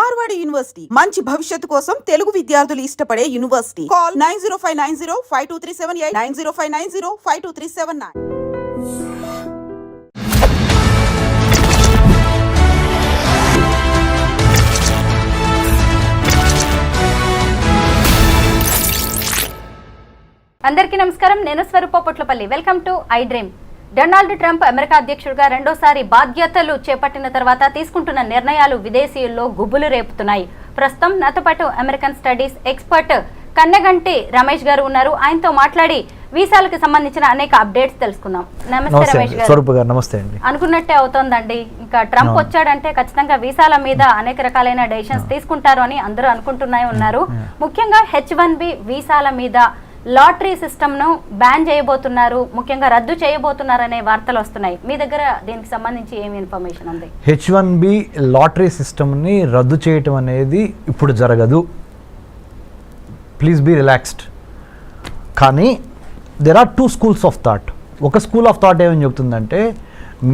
Marwadi university మంచి భవిష్యత్తు కోసం తెలుగు విద్యార్థులు ఇష్టపడే యూనివర్సిటీ. కాల్ 9059052378 9059052379. అందరికీ నమస్కారం. నేను Swarupa Potlapalli. Welcome to I dream. Donald Trump America అధ్యక్షుడిగా రెండోసారి బాధ్యతలు చేపట్టిన తర్వాత తీసుకుంటున్న నిర్ణయాలు విదేశీయుల్లో గుబులు రేపుతున్నాయి. ప్రస్తుతం నాతో పాటు American studies expert Kannaganti Ramesh గారు ఉన్నారు. ఆయనతో మాట్లాడి వీసాలకు సంబంధించిన అనేక అప్డేట్స్ తెలుసుకుందాం. నమస్తే రమేష్ గారు. నమస్తే అండి. అనుకున్నట్టే అవుతోందండి. ఇంకా ట్రంప్ వచ్చాడంటే ఖచ్చితంగా వీసాల మీద అనేక రకాలైన డెసిషన్స్ తీసుకుంటారు అని అందరూ అనుకుంటూనే ఉన్నారు. ముఖ్యంగా H1B వీసాల మీద లాటరీ సిస్టమ్ ను బ్యాన్ చేయబోతున్నారు, ముఖ్యంగా రద్దు చేయబోతున్నారు అనే వార్తలు వస్తున్నాయి. మీ దగ్గర దీనికి సంబంధించి ఏమి ఇన్ఫర్మేషన్ ఉంది? H1B లాటరీ సిస్టమ్ని రద్దు చేయటం అనేది ఇప్పుడు జరగదు. Please be relaxed. కానీ there are two schools of thought. ఒక స్కూల్ ఆఫ్ థాట్ ఏమని చెప్తుందంటే,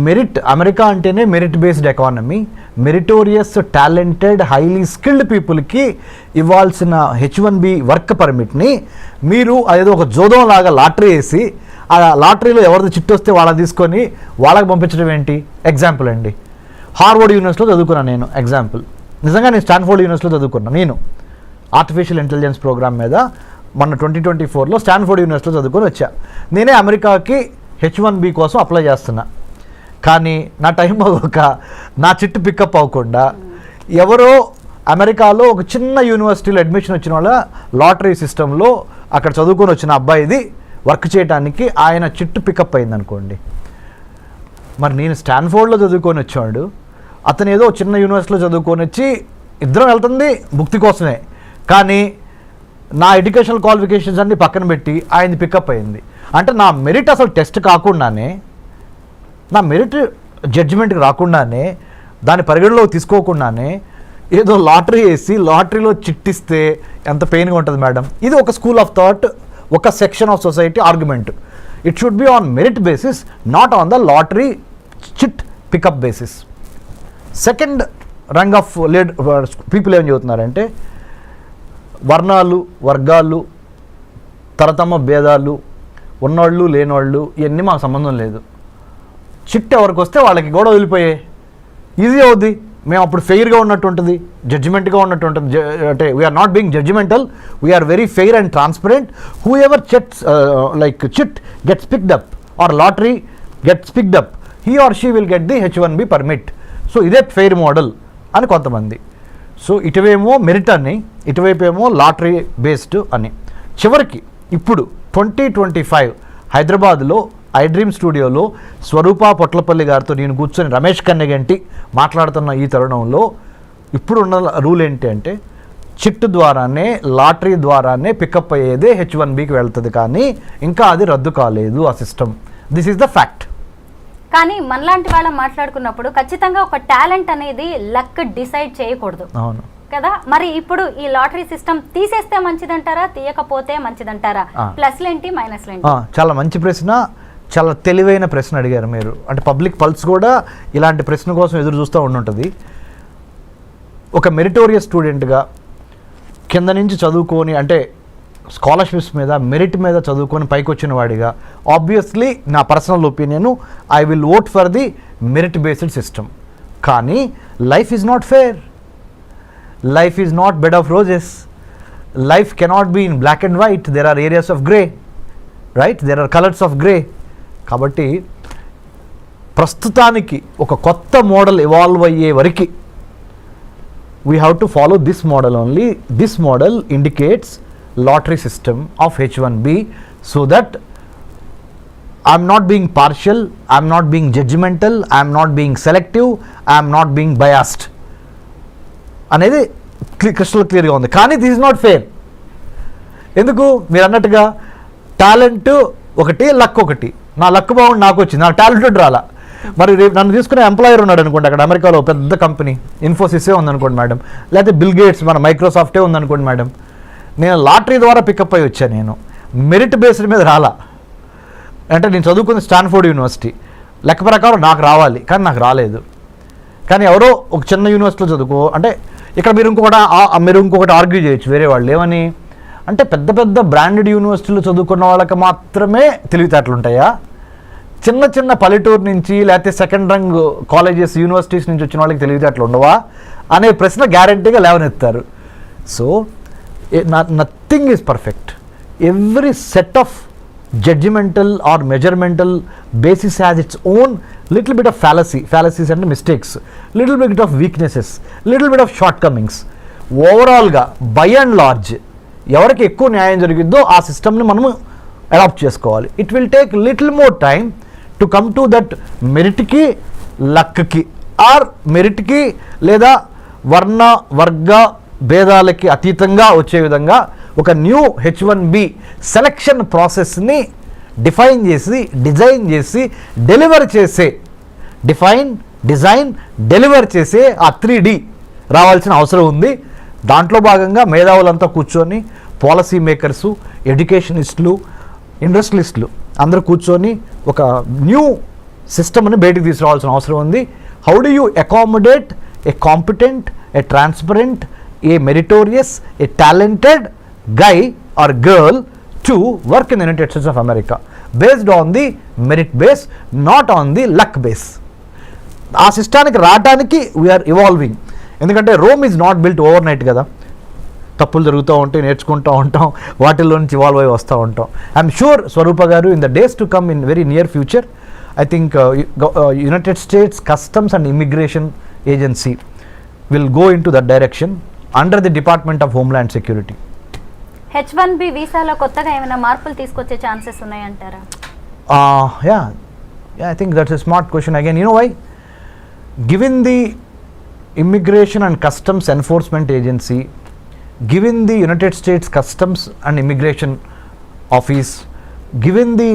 మెరిట్, అమెరికా అంటేనే merit based economy, meritorious talented highly skilled పీపుల్కి ఇవ్వాల్సిన H1B వర్క్ పర్మిట్ని మీరు అదేదో ఒక జోదం లాగా లాటరీ వేసి ఆ లాటరీలో ఎవరిది చిట్టు వస్తే వాళ్ళని తీసుకొని వాళ్ళకి పంపించడం ఏంటి? ఎగ్జాంపుల్ అండి, హార్వర్డ్ యూనివర్సిటీలో చదువుకున్నాను నేను. ఎగ్జాంపుల్, నిజంగా నేను స్టాన్ఫోర్డ్ యూనివర్సిటీలో చదువుకున్నాను. నేను ఆర్టిఫిషియల్ ఇంటెలిజెన్స్ ప్రోగ్రామ్ మీద మొన్న 2024లో స్టాన్ఫోర్డ్ యూనివర్సిటీలో చదువుకొని వచ్చా. నేనే అమెరికాకి H1B కోసం అప్లై చేస్తున్నా. కానీ నా టైం అవ్వక నా చిట్టు పికప్ అవ్వకుండా ఎవరో అమెరికాలో ఒక చిన్న యూనివర్సిటీలో అడ్మిషన్ వచ్చిన వాళ్ళ లాటరీ సిస్టంలో అక్కడ చదువుకొని వచ్చిన అబ్బాయిది వర్క్ చేయడానికి ఆయన చిట్టు పికప్ అయింది అనుకోండి. మరి నేను స్టాన్ఫోర్డ్లో చదువుకొని వచ్చాడు, అతను ఏదో చిన్న యూనివర్సిటీలో చదువుకొని వచ్చి ఇద్దరం వెళ్తుంది భుక్తి కోసమే. కానీ నా ఎడ్యుకేషనల్ క్వాలిఫికేషన్స్ అన్ని పక్కన పెట్టి ఆయనది పికప్ అయింది. అంటే నా మెరిట్ అసలు టెస్ట్ కాకుండానే, నా మెరిట్ జడ్జిమెంట్కి రాకుండానే, దాని పరిగణలో తీసుకోకుండానే ఏదో లాటరీ వేసి లాటరీలో చిట్టిస్తే ఎంత పెయిన్గా ఉంటుంది మేడం. ఇది ఒక స్కూల్ ఆఫ్ థాట్, ఒక section of society argument. It should be on merit basis, not on the lottery chit pickup basis. Second rung of people ఏం చెబుతున్నారంటే, వర్ణాలు, వర్గాలు, తరతమ భేదాలు, ఉన్నవాళ్ళు లేనివాళ్ళు, ఇవన్నీ మాకు సంబంధం లేదు. చిట్ ఎవరికి వస్తే వాళ్ళకి కూడా వదిలిపోయే ఈజీ అవుద్ది. మేము అప్పుడు ఫెయిర్గా ఉన్నట్టు ఉంటుంది, జడ్జిమెంట్గా ఉన్నట్టు ఉంటుంది. అంటే we're not being judgemental, we're very fair and transparent. Whoever chits like chit gets picked up or lottery gets picked up, he or she will get the H1B permit. So ఇదే fair model అని కొంతమంది. So ఇటువేమో merit అని, ఇటువైపు ఏమో lottery based అని. చివరికి ఇప్పుడు 2025 హైదరాబాద్లో ఐ డ్రీమ్ స్టూడియోలో స్వరూప పొట్లపల్లి గారితో నేను కూర్చొని రమేష్ కన్నగంటి మాట్లాడుతున్న ఈ తరుణంలో ఇప్పుడు ఉన్న రూల్ ఏంటి అంటే, చిట్టు ద్వారానే, లాటరీ ద్వారానే పికప్ అయ్యేదే H1Bకి వెళ్తుంది. కానీ ఇంకా అది రద్దు కాలేదు ఆ system. This is the fact. కానీ మనలాంటి వాళ్ళం మాట్లాడుకున్నప్పుడు ఖచ్చితంగా ఒక టాలెంట్ అనేది లక్ డిసైడ్ చేయకూడదు. అవును కదా. మరి ఇప్పుడు ఈ లాటరీ సిస్టమ్ తీసేస్తే మంచిదంటారా, తీయకపోతే మంచిదంటారా? ప్లస్లు ఏంటి, మైనస్లు ఏంటి? చాలా మంచి ప్రశ్న, చాలా తెలివైన ప్రశ్న అడిగారు మీరు. అంటే పబ్లిక్ పల్స్ కూడా ఇలాంటి ప్రశ్న కోసం ఎదురు చూస్తూ ఉండుంటుంది. ఒక మెరిటోరియస్ స్టూడెంట్గా కింద నుంచి చదువుకొని, అంటే స్కాలర్షిప్స్ మీద, మెరిట్ మీద చదువుకొని పైకి వచ్చిన వాడిగా, ఆబ్వియస్లీ నా personal opinion, I will vote for the merit based system. కానీ life is not fair. Life is not bed of roses. Life cannot be in black and white. There are areas of grey, right? There are colors of grey. కాబట్టి ప్రస్తుతానికి ఒక కొత్త model evolve అయ్యే వరకు we have to follow this model only. This model indicates lottery system of H1B, so that I'm not being partial, I'm not being judgmental, I'm not being selective, I'm not being biased అనేది crystal క్లియర్గా ఉంది. కానీ this is not fair. ఎందుకు? మీరు అన్నట్టుగా talent ఒకటి, luck ఒకటి. నా లక్ బాగుండి నాకు వచ్చింది, నా టాలెంటెడ్ రాలా. మరి రేపు నన్ను తీసుకునే ఎంప్లాయర్ ఉన్నాడు అనుకోండి, అక్కడ అమెరికాలో పెద్ద కంపెనీ ఇన్ఫోసిసే ఉందనుకోండి మేడం, లేకపోతే బిల్ గేట్స్ మన మైక్రోసాఫ్టే ఉందనుకోండి మేడం. నేను లాటరీ ద్వారా పికప్ అయ్యి వచ్చాను, నేను మెరిట్ బేస్డ్ మీద రాలా. అంటే నేను చదువుకుంది స్టాన్ఫోర్డ్ యూనివర్సిటీ, లెక్క ప్రకారం నాకు రావాలి, కానీ నాకు రాలేదు. కానీ ఎవరో ఒక చిన్న యూనివర్సిటీలో చదువుకో, అంటే ఇక్కడ మీరు ఇంకొకటి ఆర్గ్యూ చేయొచ్చు వేరే వాళ్ళు ఏమని అంటే పెద్ద పెద్ద బ్రాండెడ్ యూనివర్సిటీలు చదువుకున్న వాళ్ళకి మాత్రమే తెలివితేటలు ఉంటాయా, చిన్న చిన్న పల్లెటూరు నుంచి లేకపోతే సెకండ్ రంగ్ కాలేజెస్ యూనివర్సిటీస్ నుంచి వచ్చిన వాళ్ళకి తెలివితేటలు ఉండవా అనే ప్రశ్న గ్యారంటీగా లేవనెత్తారు. So nothing is perfect. Every set of judgemental or measuremental basis has its own little bit of fallacies and mistakes, little bit of weaknesses, little bit of shortcomings. ఓవరాల్గా బై అండ్ లార్జ్ ఎవరికి ఎక్కువ న్యాయం జరిగిద్దో ఆ సిస్టమ్ని మనము adapt చేసుకోవాలి. It will take little more time to come to that మెరిట్కి లక్కి ఆర్ మెరిట్కి లేదా వర్ణ వర్గ భేదాలకి అతీతంగా వచ్చే విధంగా ఒక న్యూ H1B సెలక్షన్ ప్రాసెస్ని డిఫైన్ చేసి డిజైన్ చేసి డెలివర్ చేసే డెలివర్ చేసే ఆ 3D రావాల్సిన అవసరం ఉంది. దాంట్లో భాగంగా మేధావులంతా కూర్చొని పాలసీ మేకర్సు, ఎడ్యుకేషనిస్టులు, ఇండస్ట్రియలిస్టులు అందరూ కూర్చొని ఒక న్యూ సిస్టమ్ని బయటికి తీసుకురావాల్సిన అవసరం ఉంది. How do you accommodate A competent, A transparent, A meritorious, A talented guy or girl to work in the United States of America based on the merit base, not on the luck base. ఆ సిస్టానికి రావడానికి we are evolving. ఎందుకంటే Rome is not built over night కదా, తప్పులు జరుగుతూ ఉంటాయి, నేర్చుకుంటూ ఉంటాం, వాటిల్లో నుంచి ఇవాల్వ్ అయి వస్తూ ఉంటాం. ఐఎమ్ షూర్ స్వరూప గారు in the days to come in very near future I think United states customs and immigration agency will go in to that direction under the department of homeland security. H1B వీసాలో కొత్తగా ఏమైనా మార్పులు తీసుకొచ్చే chances ఉన్నాయంటారా? I think that's a smart question again. You know why? Given the Immigration and Customs Enforcement Agency, given the United States Customs and Immigration Office, given the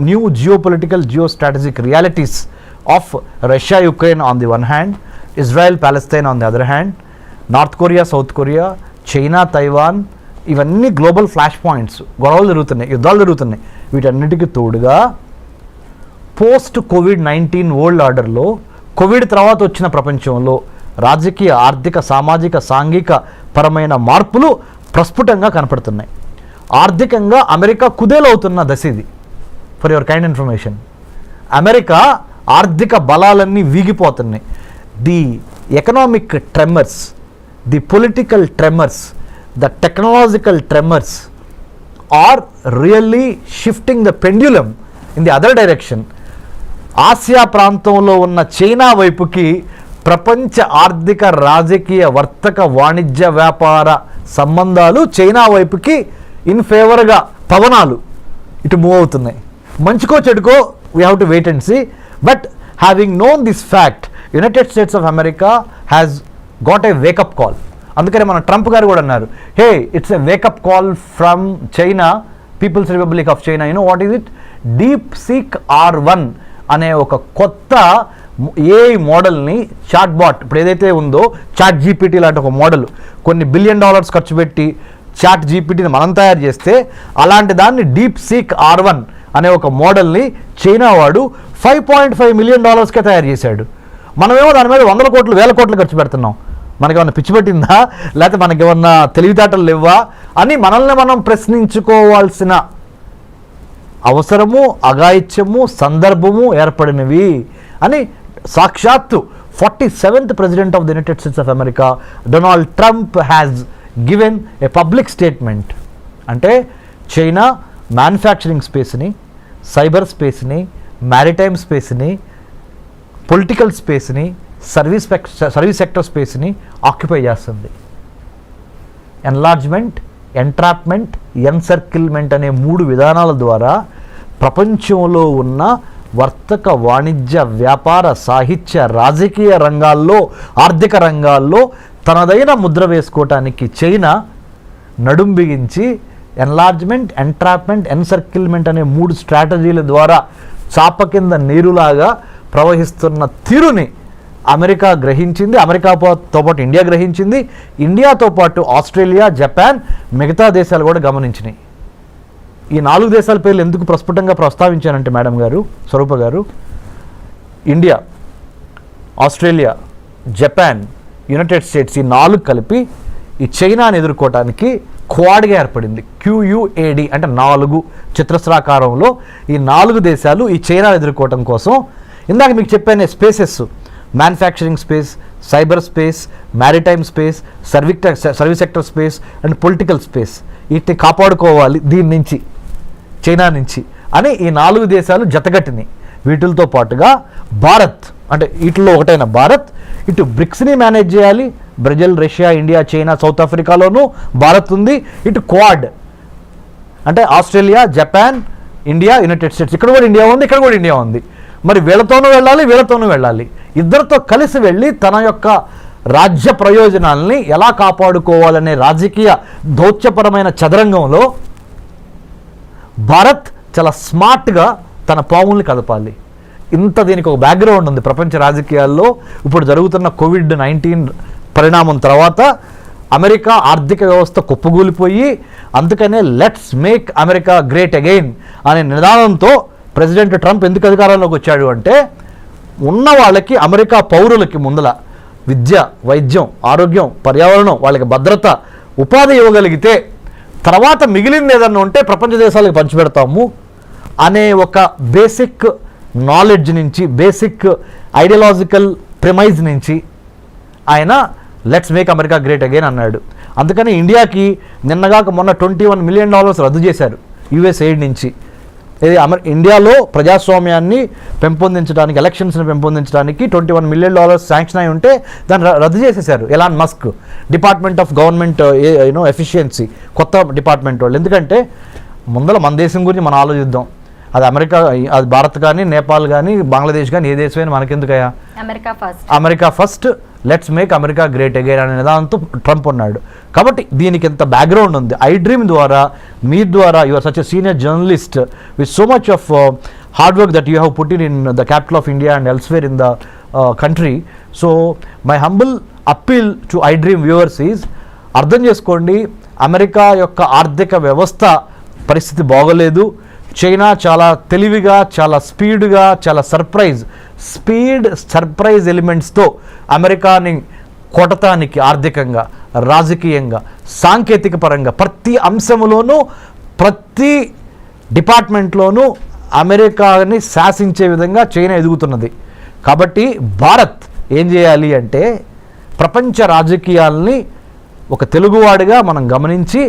new geopolitical geostrategic realities of Russia Ukraine on the one hand, Israel Palestine on the other hand, North Korea South Korea, China Taiwan, ఇవన్నీ global flash points, గొడవలు జరుగుతున్నాయి, యుద్ధాలు జరుగుతున్నాయి. వీటన్నిటికీ తోడుగా post COVID-19 world ఆర్డర్లో Covid తర్వాత వచ్చిన ప్రపంచంలో రాజకీయ, ఆర్థిక, సామాజిక, సాంఘిక పరమైన మార్పులు ప్రస్ఫుటంగా కనపడుతున్నాయి. ఆర్థికంగా అమెరికా కుదేలవుతున్న దశ ఇది. For your kind information, America ఆర్థిక బలాలన్నీ వీగిపోతున్నాయి. The economic tremors, the political tremors, the technological tremors are really shifting the pendulum in the other direction. Asia ప్రాంతంలో ఉన్న చైనా వైపుకి ప్రపంచ ఆర్థిక, రాజకీయ, వర్తక, వాణిజ్య, వ్యాపార సంబంధాలు చైనా వైపుకి ఇన్ ఫేవర్గా పవనాలు ఇటు మూవ్ అవుతున్నాయి. మంచికో చెడుకో we have to wait and see. But having known this fact, United States of America has got a wake up call. అందుకనే మన ట్రంప్ గారు కూడా అన్నారు, hey it's a wake up call from China, People's Republic of China. You know what is it? DeepSeek R1 అనే ఒక కొత్త AI మోడల్ని, chat bot ఇప్పుడు ఏదైతే ఉందో చాట్ GPT లాంటి ఒక మోడల్, కొన్ని $1 బిలియన్ ఖర్చు పెట్టి చాట్ GPTని మనం తయారు చేస్తే అలాంటి దాన్ని DeepSeek R1 అనే ఒక మోడల్ని చైనా వాడు $5.5 మిలియన్ తయారు చేశాడు. మనమేమో దాని మీద 100 కోట్లు 1000 కోట్లు ఖర్చు పెడుతున్నాం. మనకేమన్నా పిచ్చి పట్టిందా, లేకపోతే మనకేమన్నా తెలివితేటలు లేవా అని మనల్ని మనం ప్రశ్నించుకోవాల్సిన అవసరము, అఘాయిత్యము, సందర్భము ఏర్పడినవి అని సాక్షాత్తు 47th president of the United States of America Donald Trump has given a public statement. అంటే చైనా మ్యానుఫ్యాక్చరింగ్ స్పేస్ని, సైబర్ స్పేస్ని, మ్యారిటైమ్ స్పేస్ని, పొలిటికల్ స్పేస్ని, సర్వీస్ సెక్టర్ స్పేస్ని ఆక్యుపై చేస్తుంది. ఎన్లార్జ్మెంట్, ఎంట్రాప్మెంట్, ఎన్సర్కిల్మెంట్ అనే 3 విధానాల ద్వారా ప్రపంచంలో ఉన్న వర్తక, వాణిజ్య, వ్యాపార, సాహిత్య, రాజకీయ రంగాల్లో, ఆర్థిక రంగాల్లో తనదైన ముద్ర వేసుకోవటానికి చైనా నడుం బిగించి ఎన్లార్జ్మెంట్, ఎంట్రాప్మెంట్, ఎన్సర్కిల్మెంట్ అనే 3 స్ట్రాటజీల ద్వారా చాప కింద నీరులాగా ప్రవహిస్తున్న తీరుని అమెరికా గ్రహించింది. అమెరికాతో పాటు ఇండియా గ్రహించింది. ఇండియాతో పాటు ఆస్ట్రేలియా, జపాన్, మిగతా దేశాలు కూడా గమనించినాయి. ఈ 4 దేశాల పేర్లు ఎందుకు ప్రస్ఫుటంగా ప్రస్తావించానంటే మేడం గారు, స్వరూప గారు, India, Australia, Japan, United states, ఈ 4 కలిపి ఈ చైనాని ఎదుర్కోవటానికి క్వాడ్గా ఏర్పడింది. QUAD అంటే 4 చతురస్రాకారంలో ఈ 4 దేశాలు ఈ చైనాని ఎదుర్కోవటం కోసం, ఇందాక మీకు చెప్పాను spaces, manufacturing space, cyber space, maritime space, service sector space and political space, వీటిని కాపాడుకోవాలి దీని నుంచి, చైనా నుంచి అని ఈ 4 దేశాలు జతగట్టినాయి. వీటితో పాటుగా భారత్, అంటే వీటిలో ఒకటైన భారత్ ఇటు బ్రిక్స్ని మేనేజ్ చేయాలి. Brazil, Russia, India, China, South ఆఫ్రికాలోనూ భారత్ ఉంది. ఇటు క్వాడ్ అంటే Australia, Japan, India, United States, ఇక్కడ కూడా ఇండియా ఉంది, ఇక్కడ కూడా ఇండియా ఉంది. మరి వీళ్ళతోనూ వెళ్ళాలి, వీళ్ళతోనూ వెళ్ళాలి. ఇద్దరితో కలిసి వెళ్ళి తన యొక్క రాజ్య ప్రయోజనాల్ని ఎలా కాపాడుకోవాలనే రాజకీయ దౌత్యపరమైన చదరంగంలో భారత్ చాలా స్మార్ట్గా తన పావుల్ని కదపాలి. ఇంత దీనికి ఒక బ్యాక్గ్రౌండ్ ఉంది ప్రపంచ రాజకీయాల్లో. ఇప్పుడు జరుగుతున్న COVID-19 పరిణామం తర్వాత అమెరికా ఆర్థిక వ్యవస్థ కుప్పగూలిపోయి, అందుకనే let's make America great again అనే నినాదంతో ప్రెసిడెంట్ ట్రంప్ ఎందుకు అధికారంలోకి వచ్చాడు అంటే, ఉన్న వాళ్ళకి, అమెరికా పౌరులకి ముందల విద్య, వైద్యం, ఆరోగ్యం, పర్యావరణం, వాళ్ళకి భద్రత, ఉపాధి ఇవ్వగలిగితే తర్వాత మిగిలింది ఏదన్నా ఉంటే ప్రపంచ దేశాలకు పంచిపెడతాము అనే ఒక బేసిక్ నాలెడ్జ్ నుంచి, బేసిక్ ఐడియాలజికల్ ప్రిమైజ్ నుంచి ఆయన let's make America great again అన్నాడు. అందుకని ఇండియాకి నిన్నగాక మొన్న $21 మిలియన్ రద్దు చేశారు US ఎయిడ్ నుంచి. ఇది ఇండియాలో ప్రజాస్వామ్యాన్ని పెంపొందించడానికి, ఎలక్షన్స్ని పెంపొందించడానికి $21 మిలియన్ శాంక్షన్ అయి ఉంటే దాన్ని రద్దు చేసేశారు Elon Musk, department of government efficiency, కొత్త డిపార్ట్మెంట్ వాళ్ళు. ఎందుకంటే ముందర మన దేశం గురించి మనం ఆలోచిద్దాం. అది అమెరికా, అది భారత్ కానీ, నేపాల్ కానీ, బంగ్లాదేశ్ కానీ, ఏ దేశమైనా మనకెందుకయ్యా, America first, let's make America great again అనే నిదానంతో ట్రంప్ ఉన్నాడు. కాబట్టి దీనికి ఎంత బ్యాక్గ్రౌండ్ ఉంది. ఐ డ్రీమ్ ద్వారా, మీ ద్వారా, you are such a senior journalist with so much of hard work that you have put in the capital of India and elsewhere in the country. So my humble appeal to I dream viewers is, అర్థం చేసుకోండి, America యొక్క ఆర్థిక వ్యవస్థ పరిస్థితి బాగోలేదు. China చాలా తెలివిగా, చాలా స్పీడ్గా, చాలా సర్ప్రైజ్ ఎలిమెంట్స్తో అమెరికాని కొట్టడానికి ఆర్థికంగా, రాజకీయంగా, సాంకేతిక పరంగా ప్రతి అంశంలోనూ, ప్రతి డిపార్ట్మెంట్లోనూ అమెరికాని శాసించే విధంగా చైనా ఎదుగుతున్నది. కాబట్టి భారత్ ఏం చేయాలి అంటే, ప్రపంచ రాజకీయాల్ని ఒక తెలుగువాడిగా మనం గమనించి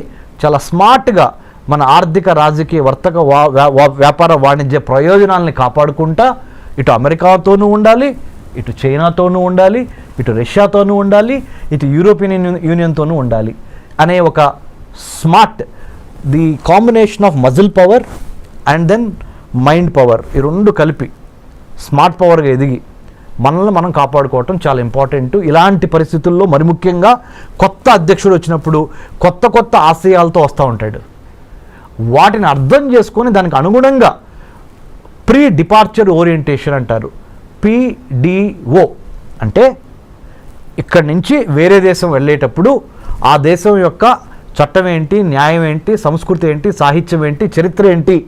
చాలా స్మార్ట్గా మన ఆర్థిక, రాజకీయ, వర్తక, వ్యాపార, వాణిజ్య ప్రయోజనాలని కాపాడుకుంటా ఇటు అమెరికాతోనూ ఉండాలి, ఇటు చైనాతోనూ ఉండాలి, ఇటు రష్యాతోనూ ఉండాలి, ఇటు యూరోపియన్ యూనియన్తోనూ ఉండాలి అనే ఒక smart, the combination of muscle power and then mind power, ఈ రెండు కలిపి స్మార్ట్ పవర్గా ఎదిగి మనల్ని మనం కాపాడుకోవటం చాలా ఇంపార్టెంట్. ఇలాంటి పరిస్థితుల్లో మరి ముఖ్యంగా కొత్త అధ్యక్షుడు వచ్చినప్పుడు కొత్త ఆశయాలతో వస్తూ ఉంటాడు. వాటిని అర్థం చేసుకొని దానికి అనుగుణంగా ప్రీ డిపార్చర్ ఓరియంటేషన్ అంటారు, PDO అంటే ఇక్కడి నుంచి వేరే దేశం వెళ్ళేటప్పుడు ఆ దేశం యొక్క చట్టం ఏంటి, న్యాయం ఏంటి, సంస్కృతి ఏంటి, సాహిత్యం ఏంటి, చరిత్ర ఏంటి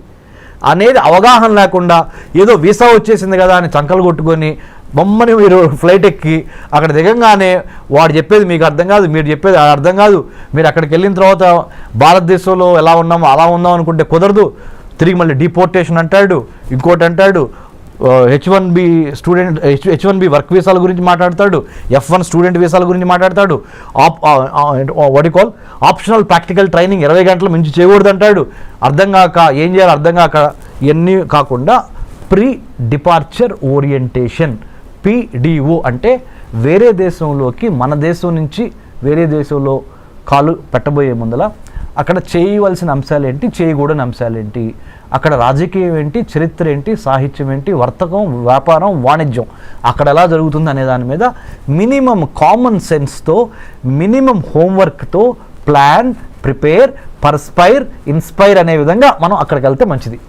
అనేది అవగాహన లేకుండా ఏదో వీసా వచ్చేసింది కదా అని చంకలు కొట్టుకొని బొమ్మని మీరు ఫ్లైట్ ఎక్కి అక్కడ దిగంగానే వాడు చెప్పేది మీకు అర్థం కాదు, మీరు చెప్పేది అర్థం కాదు, మీరు అక్కడికి వెళ్ళిన తర్వాత భారతదేశంలో ఎలా ఉన్నామో అలా ఉందాం అనుకుంటే కుదరదు, తిరిగి మళ్ళీ డిపోర్టేషన్ అంటాడు, ఇంకోటి అంటాడు, H1B వర్క్ వీసాల గురించి మాట్లాడతాడు, F1 స్టూడెంట్ వీసాల గురించి మాట్లాడతాడు, ఆప్షనల్ ప్రాక్టికల్ ట్రైనింగ్ 20 గంటల మించి చేయకూడదు అంటాడు. అర్థం కాక ఏం చేయాలి అర్థం కాక, ఇవన్నీ కాకుండా ప్రీ డిపార్చర్ ఓరియంటేషన్, PDO అంటే వేరే దేశంలోకి, మన దేశం నుంచి వేరే దేశంలో కాలు పెట్టబోయే ముందల అక్కడ చేయవలసిన అంశాలు ఏంటి, చేయకూడని అంశాలు ఏంటి, అక్కడ రాజకీయం ఏంటి, చరిత్ర ఏంటి, సాహిత్యం ఏంటి, వర్తకం, వ్యాపారం, వాణిజ్యం అక్కడ ఎలా జరుగుతుంది అనే దాని మీద మినిమం కామన్ సెన్స్తో, మినిమం హోంవర్క్తో ప్లాన్, ప్రిపేర్, పర్స్పైర్, ఇన్స్పైర్ అనే విధంగా మనం అక్కడికి వెళ్తే మంచిది.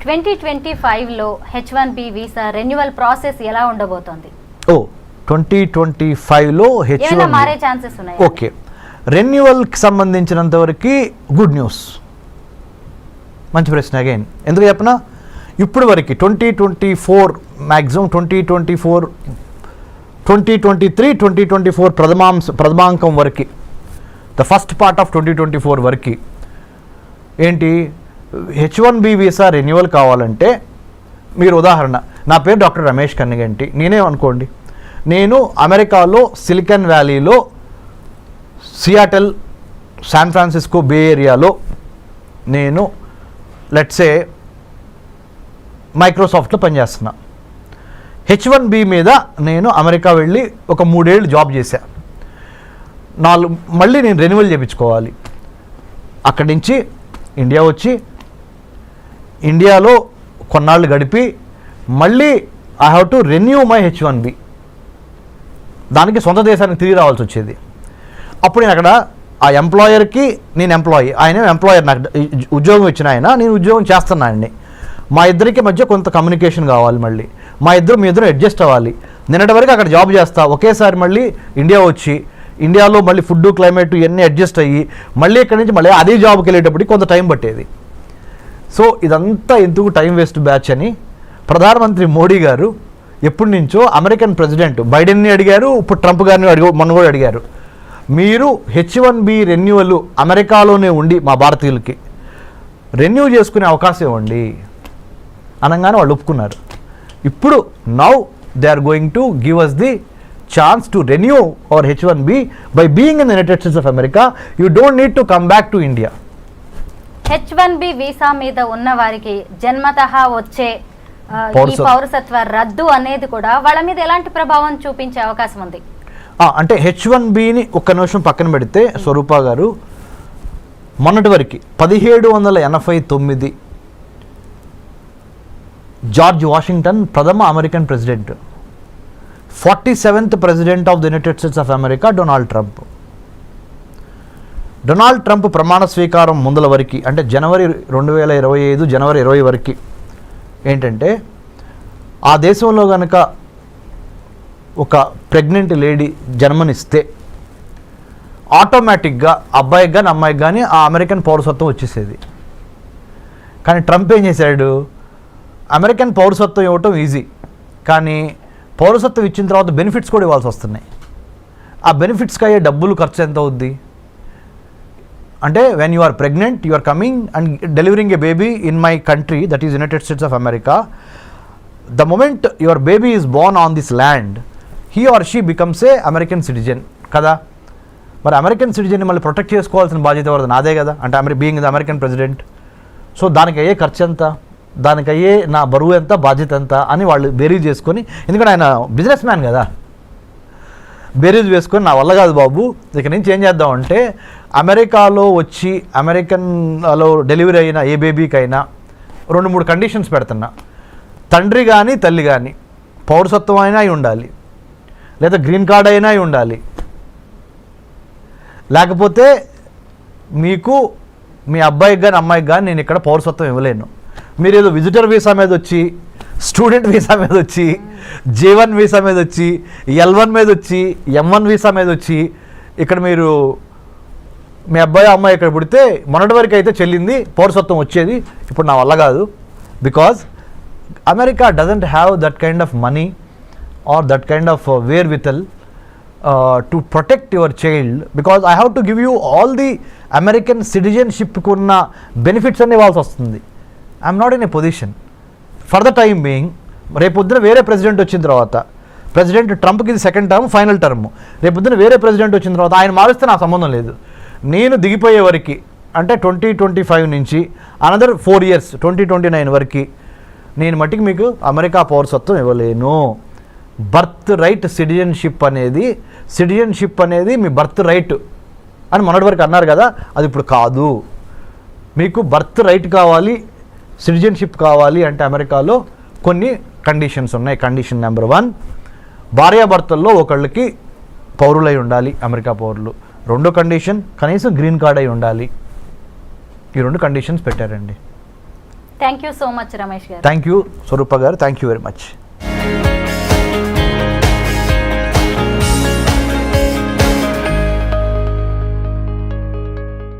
2025లో H1B వీసా రెన్యువల్ ప్రాసెస్ ఎలా ఉండబోతోంది? 2025లో ఏమైనా మారే ఛాన్సెస్ ఉన్నాయి? ఓకే, రెన్యువల్కి సంబంధించినంత వరకు గుడ్ న్యూస్. మంచి ప్రశ్న అగైన్. ఎందుకు చెప్పనా, ఇప్పుడు వరకు 2024 మ్యాక్సిమం 2024 2023-2024 ప్రథమాంకం వరకు, ద ఫస్ట్ పార్ట్ ఆఫ్ 2024 వరకు ఏంటి, H1B వీసా రెన్యువల్ కావాలంటే మీరు ఉదాహరణ, నా పేరు డాక్టర్ రమేష్ కన్నిగంటి, నేనే అనుకోండి, నేను అమెరికాలో సిలికాన్ వ్యాలీలో సియాటల్, శాన్ ఫ్రాన్సిస్కో, బే ఏరియాలో నేను లెట్సే మైక్రోసాఫ్ట్లో పనిచేస్తున్నా. H1B మీద నేను అమెరికా వెళ్ళి ఒక 3 ఏళ్ళు జాబ్ చేశా. మళ్ళీ నేను రెన్యువల్ చేయించుకోవాలి. అక్కడి నుంచి ఇండియా వచ్చి ఇండియాలో కొన్నాళ్ళు గడిపి మళ్ళీ I have to renew my H1B. దానికి సొంత దేశానికి తిరిగి రావాల్సి వచ్చేది. అప్పుడు నేను అక్కడ ఆ ఎంప్లాయర్కి, నేను ఎంప్లాయీ, ఆయన ఎంప్లాయర్, నాకు ఉద్యోగం ఇచ్చిన ఆయన, నేను ఉద్యోగం చేస్తున్నా ఆయన్ని. మా ఇద్దరికి మధ్య కొంత కమ్యూనికేషన్ కావాలి, మళ్ళీ మీ ఇద్దరు అడ్జస్ట్ అవ్వాలి. నిన్నటి వరకు అక్కడ జాబ్ చేస్తా, ఒకేసారి మళ్ళీ ఇండియా వచ్చి ఇండియాలో మళ్ళీ ఫుడ్, క్లైమేట్ ఇవన్నీ అడ్జస్ట్ అయ్యి మళ్ళీ ఇక్కడి నుంచి మళ్ళీ అదే జాబ్కి వెళ్ళేటప్పటికి కొంత టైం పట్టేది. సో ఇదంతా ఎందుకు టైం వేస్ట్ బ్యాచ్ అని ప్రధానమంత్రి మోడీ గారు ఎప్పటి నుంచో అమెరికన్ ప్రెసిడెంట్ బైడెన్ని అడిగారు, ఇప్పుడు ట్రంప్ గారిని మొన్న కూడా అడిగారు, మీరు H1B రెన్యువల్ అమెరికాలోనే ఉండి మా భారతీయులకి రెన్యూ చేసుకునే అవకాశం ఇవ్వండి అనగానే వాళ్ళు ఒప్పుకున్నారు. ఇప్పుడు now they are going to give us the chance to renew our H1B by being in the United States of America. You don't need to come back to India. H1B visa మీద ఉన్న వారికి జన్మతః వచ్చే ఈ పౌరసత్వ రద్దు అనేది కూడా వాళ్ళ మీద ఎలాంటి ప్రభావం చూపించే అవకాశం ఉంది? అంటే H1Bని ఒక్క నిమిషం పక్కన పెడితే స్వరూప గారు, మొన్నటి వరకు 1789 జార్జ్ వాషింగ్టన్ ప్రథమ American president, 47th president of the United States of America Donald Trump ప్రమాణ స్వీకారం ముందల వరకు, అంటే జనవరి 2025 జనవరి 20 వరకు ఏంటంటే, ఆ దేశంలో కనుక ఒక ప్రెగ్నెంట్ లేడీ జన్మనిస్తే ఆటోమేటిక్గా అబ్బాయికి కానీ అమ్మాయికి కానీ ఆ అమెరికన్ పౌరసత్వం వచ్చేసేది. కానీ ట్రంప్ ఏం చేశాడు, అమెరికన్ పౌరసత్వం ఇవ్వటం ఈజీ, కానీ పౌరసత్వం ఇచ్చిన తర్వాత బెనిఫిట్స్ కూడా ఇవ్వాల్సి వస్తున్నాయి. ఆ బెనిఫిట్స్కి అయ్యే డబ్బులు ఖర్చు ఎంత అవుద్ది అంటే, when you are pregnant, you are coming and delivering a baby in my country, that is United States of America, the moment your baby is born on this land, he or she becomes a American citizen కదా. మరి American సిటిజన్ని మళ్ళీ protect చేసుకోవాల్సిన బాధ్యత ఎవరిది? నాదే కదా, అంటే being the American president. So దానికి అయ్యే ఖర్చు ఎంత, దానికి అయ్యే నా బరువు ఎంత, బాధ్యత ఎంత అని వాళ్ళు బేరీజ్ చేసుకొని, ఎందుకంటే ఆయన బిజినెస్ మ్యాన్ కదా, బేరీజ్ వేసుకొని నా వల్ల కాదు బాబు, ఇక నుంచి ఏం చేద్దామంటే అమెరికాలో వచ్చి అమెరికన్లో డెలివరీ అయిన ఏ బేబీకైనా 2-3 కండిషన్స్ పెడుతున్నా. తండ్రి కానీ తల్లి కానీ పౌరసత్వం అయినా అయి ఉండాలి, లేదా గ్రీన్ కార్డ్ అయినా అయి ఉండాలి, లేకపోతే మీకు మీ అబ్బాయికి కానీ అమ్మాయికి కానీ నేను ఇక్కడ పౌరసత్వం ఇవ్వలేను. మీరు ఏదో విజిటర్ వీసా మీద వచ్చి, స్టూడెంట్ వీసా మీద వచ్చి, J1 వీసా మీద వచ్చి, L1 మీద వచ్చి, M1 వీసా మీద వచ్చి ఇక్కడ మీరు మీ అబ్బాయి అమ్మాయి ఇక్కడ పుడితే మొన్నటి వరకు అయితే చెల్లింది పౌరసత్వం వచ్చేది, ఇప్పుడు నా వల్ల కాదు. Because America doesn't have that kind of money or that kind of wherewithal to protect your child, because I have to give you all the American సిటిజన్షిప్కి ఉన్న బెనిఫిట్స్ అన్నీ ఇవ్వాల్సి వస్తుంది. I'm not in a position for the time being. రేపొద్దున వేరే president వచ్చిన తర్వాత, president ట్రంప్కి ఇది సెకండ్ టర్మ్, ఫైనల్ టర్మ్, రేపొద్దున వేరే ప్రెసిడెంట్ వచ్చిన తర్వాత ఆయన మారిస్తే నాకు సంబంధం లేదు. నేను దిగిపోయే వరకు, అంటే 2025 నుంచి అనదర్ 4 years 2029 వరకు నేను మట్టికి మీకు అమెరికా పౌరసత్వం ఇవ్వలేను. బర్త్ రైట్ సిటిజన్షిప్ అనేది మీ బర్త్ రైట్ అని మొన్నటి వరకు అన్నారు కదా, అది ఇప్పుడు కాదు. మీకు బర్త్ రైట్ కావాలి, సిటిజన్షిప్ కావాలి అంటే అమెరికాలో కొన్ని కండిషన్స్ ఉన్నాయి. కండిషన్ నెంబర్ 1, భార్యాభర్తల్లో ఒకళ్ళకి పౌరులై ఉండాలి, అమెరికా పౌరులు. రెండో కండిషన్, కనీసం గ్రీన్ కార్డ్ అయి ఉండాలి. ఈ 2 కండిషన్స్ పెట్టారండి. Thank you so much Ramesh garu. Thank you స్వరూప గారు, థ్యాంక్ యూ వెరీ మచ్.